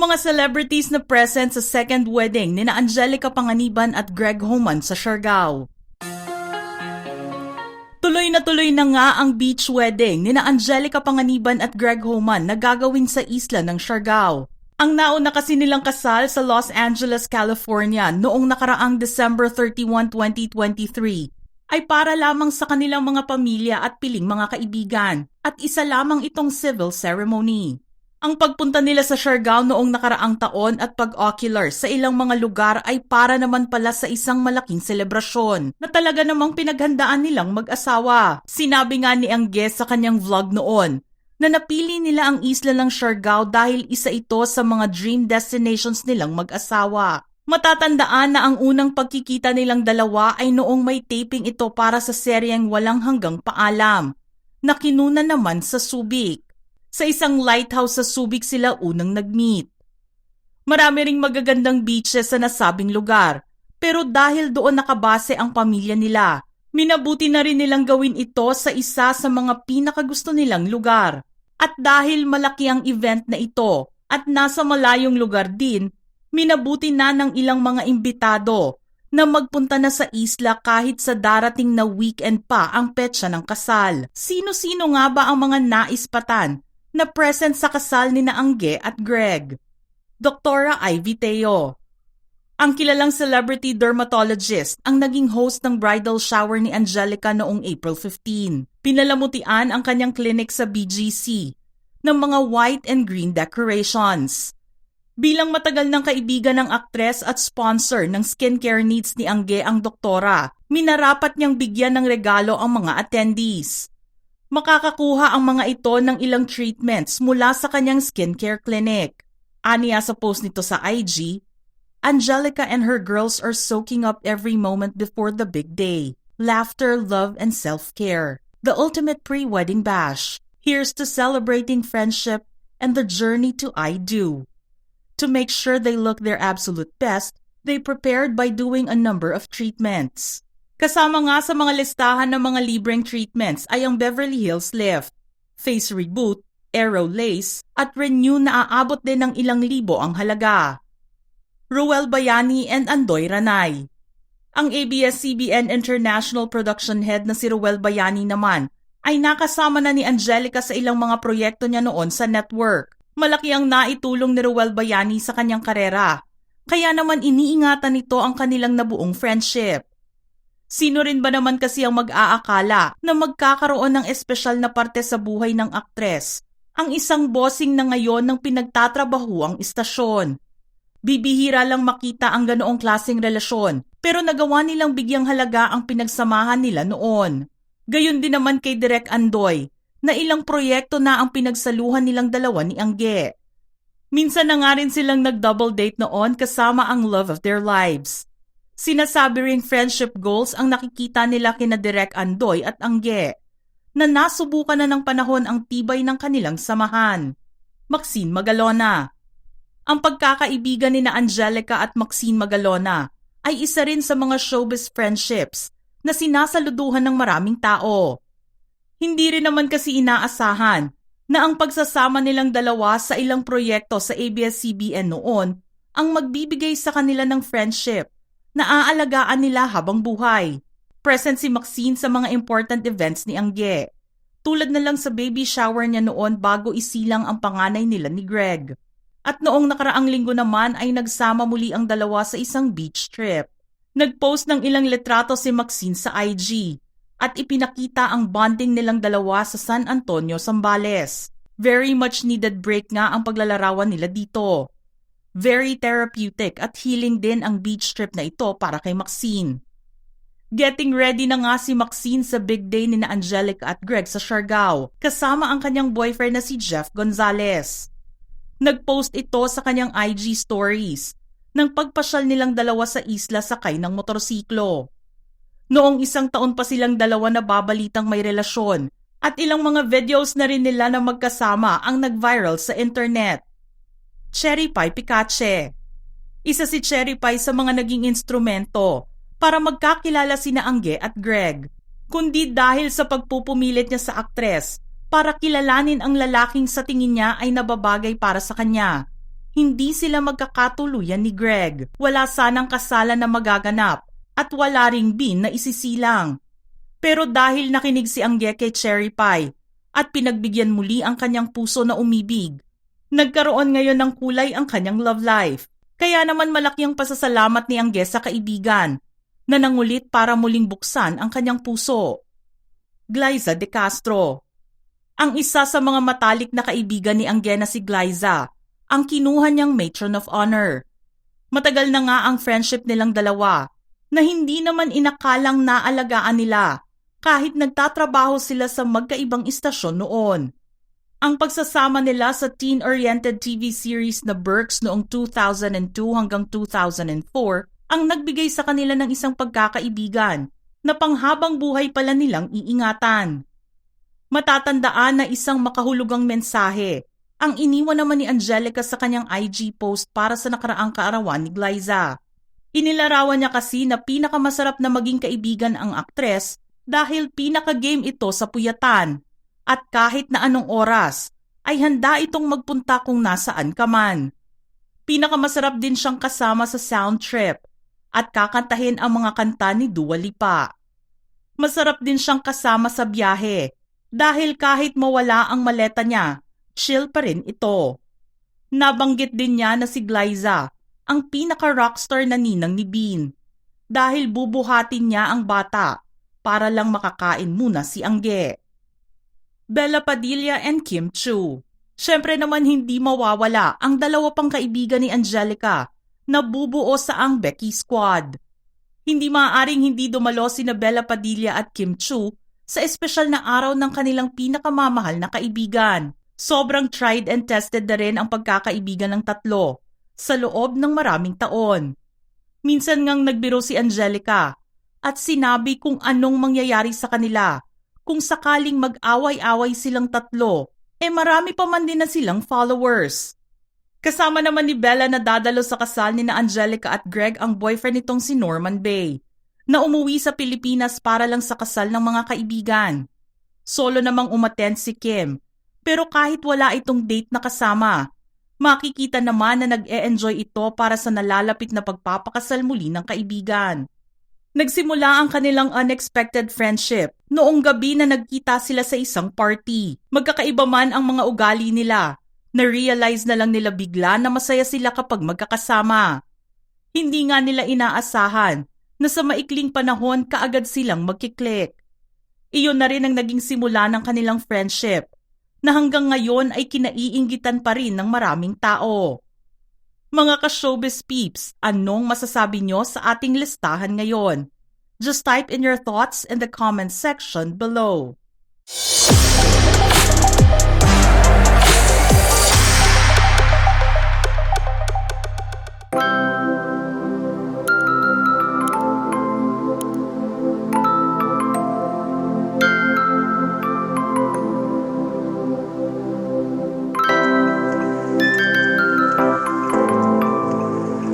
Mga celebrities na present sa second wedding nina Angelica Panganiban at Greg Homan sa Siargao. Tuloy na nga ang beach wedding nina Angelica Panganiban at Greg Homan na gagawin sa isla ng Siargao. Ang nauna kasi nilang kasal sa Los Angeles, California noong nakaraang December 31, 2023 ay para lamang sa kanilang mga pamilya at piling mga kaibigan at isa lamang itong civil ceremony. Ang pagpunta nila sa Siargao noong nakaraang taon at pag-ocular sa ilang mga lugar ay para naman pala sa isang malaking selebrasyon na talaga namang pinaghandaan nilang mag-asawa. Sinabi nga ni Angge sa kanyang vlog noon na napili nila ang isla ng Siargao dahil isa ito sa mga dream destinations nilang mag-asawa. Matatandaan na ang unang pagkikita nilang dalawa ay noong may taping ito para sa seryeng Walang Hanggang Paalam na kinuna naman sa Subic. Sa isang lighthouse sa Subic sila unang nag-meet. Marami ring magagandang beaches sa nasabing lugar, pero dahil doon nakabase ang pamilya nila, minabuti na rin nilang gawin ito sa isa sa mga pinakagusto nilang lugar. At dahil malaki ang event na ito at nasa malayong lugar din, minabuti na ng ilang mga imbitado na magpunta na sa isla kahit sa darating na weekend pa ang petsa ng kasal. Sino-sino nga ba ang mga naispatan na present sa kasal ni na Angge at Greg? Dr. Ivy Teo. Ang kilalang celebrity dermatologist ang naging host ng bridal shower ni Angelica noong April 15. Pinalamutian ang kanyang clinic sa BGC ng mga white and green decorations. Bilang matagal ng kaibigan ng aktres at sponsor ng skincare needs ni Angge ang doktora, minarapat niyang bigyan ng regalo ang mga attendees. Makakakuha ang mga ito ng ilang treatments mula sa kanyang skincare clinic. Aniya sa post nito sa IG, Angelica and her girls are soaking up every moment before the big day. Laughter, love, and self-care. The ultimate pre-wedding bash. Here's to celebrating friendship and the journey to I Do. To make sure they look their absolute best, they prepared by doing a number of treatments. Kasama nga sa mga listahan ng mga libreng treatments ay ang Beverly Hills Lift, Face Reboot, Aero Lace, at Renew na aabot din ng ilang libo ang halaga. Ruel Bayani and Andoy Ranay. Ang ABS-CBN International Production Head na si Ruel Bayani naman ay nakasama na ni Angelica sa ilang mga proyekto niya noon sa network. Malaki ang naitulong ni Ruel Bayani sa kanyang karera, kaya naman iniingatan nito ang kanilang nabuong friendship. Sino rin ba naman kasi ang mag-aakala na magkakaroon ng espesyal na parte sa buhay ng aktres, ang isang bossing na ngayon ng pinagtatrabaho ang istasyon. Bibihira lang makita ang ganoong klaseng relasyon, pero nagawa nilang bigyang halaga ang pinagsamahan nila noon. Gayon din naman kay Direk Andoy, na ilang proyekto na ang pinagsaluhan nilang dalawa ni Angge. Minsan na nga rin silang nag-double date noon kasama ang love of their lives. Sinasabi ring friendship goals ang nakikita nila kina Direk Andoy at Angge, na nasubukan na ng panahon ang tibay ng kanilang samahan. Maxine Magalona. Ang pagkakaibigan ni na Angelica at Maxine Magalona ay isa rin sa mga showbiz friendships na sinasaluduhan ng maraming tao. Hindi rin naman kasi inaasahan na ang pagsasama nilang dalawa sa ilang proyekto sa ABS-CBN noon ang magbibigay sa kanila ng friendship na aalagaan nila habang buhay. Present si Maxine sa mga important events ni Angge. Tulad na lang sa baby shower niya noon bago isilang ang panganay nila ni Greg. At noong nakaraang linggo naman ay nagsama muli ang dalawa sa isang beach trip. Nag-post ng ilang litrato si Maxine sa IG at ipinakita ang bonding nilang dalawa sa San Antonio, Zambales. Very much needed break nga ang paglalarawan nila dito. Very therapeutic at healing din ang beach trip na ito para kay Maxine. Getting ready na nga si Maxine sa big day ni na Angelica at Greg sa Siargao, kasama ang kanyang boyfriend na si Jeff Gonzalez. Nag-post ito sa kanyang IG stories ng pagpasyal nilang dalawa sa isla sakay ng motorsiklo. Noong isang taon pa silang dalawa na babalitang may relasyon at ilang mga videos na rin nila na magkasama ang nag-viral sa internet. Cherry Pie Picache. Isa si Cherry Pie sa mga naging instrumento para magkakilala sina Angge at Greg, kundi dahil sa pagpupumilit niya sa aktres para kilalanin ang lalaking sa tingin niya ay nababagay para sa kanya. Hindi sila magkakatuluyan ni Greg. Wala sanang kasalan na magaganap at wala ring bin na isisilang. Pero dahil nakinig si Angge kay Cherry Pie at pinagbigyan muli ang kanyang puso na umibig, nagkaroon ngayon ng kulay ang kanyang love life. Kaya naman malaki ang pasasalamat ni Angge sa kaibigan na nangulit para muling buksan ang kanyang puso. Glyza De Castro. Ang isa sa mga matalik na kaibigan ni Angge na si Glyza, ang kinuha niyang matron of honor. Matagal na nga ang friendship nilang dalawa na hindi naman inakalang naalagaan nila kahit nagtatrabaho sila sa magkaibang istasyon noon. Ang pagsasama nila sa teen-oriented TV series na Berks noong 2002 hanggang 2004 ang nagbigay sa kanila ng isang pagkakaibigan na panghabang buhay pala nilang iingatan. Matatandaan na isang makahulugang mensahe ang iniwan naman ni Angelica sa kanyang IG post para sa nakaraang kaarawan ni Glyza. Inilarawan niya kasi na pinakamasarap na maging kaibigan ang aktres dahil pinaka-game ito sa puyatan at kahit na anong oras ay handa itong magpunta kung nasaan ka man. Pinakamasarap din siyang kasama sa sound trip at kakantahin ang mga kanta ni Dua Lipa. Masarap din siyang kasama sa biyahe dahil kahit mawala ang maleta niya, chill pa rin ito. Nabanggit din niya na si Glyza ang pinaka-rockstar na ninang ni Bean dahil bubuhatin niya ang bata para lang makakain muna si Angge. Bella Padilla and Kim Chiu. Siyempre naman hindi mawawala ang dalawa pang kaibigan ni Angelica na bubuo sa ang Becky Squad. Hindi maaaring hindi dumalo sina Bella Padilla at Kim Chiu sa espesyal na araw ng kanilang pinakamamahal na kaibigan. Sobrang tried and tested na rin ang pagkakaibigan ng tatlo sa loob ng maraming taon. Minsan ngang nagbiro si Angelica at sinabi kung anong mangyayari sa kanila kung sakaling mag-away-away silang tatlo, marami pa man din na silang followers. Kasama naman ni Bella na dadalo sa kasal ni na Angelica at Greg ang boyfriend nitong si Norman Bay, na umuwi sa Pilipinas para lang sa kasal ng mga kaibigan. Solo namang umattend si Kim, pero kahit wala itong date na kasama, makikita naman na nag-e-enjoy ito para sa nalalapit na pagpapakasal muli ng kaibigan. Nagsimula ang kanilang unexpected friendship noong gabi na nagkita sila sa isang party. Magkakaiba man ang mga ugali nila, na-realize na lang nila bigla na masaya sila kapag magkakasama. Hindi nga nila inaasahan na sa maikling panahon kaagad silang magkiklik. Iyon na rin ang naging simula ng kanilang friendship, na hanggang ngayon ay kinaiinggitan pa rin ng maraming tao. Mga ka-showbiz peeps, anong masasabi nyo sa ating listahan ngayon? Just type in your thoughts in the comment section below.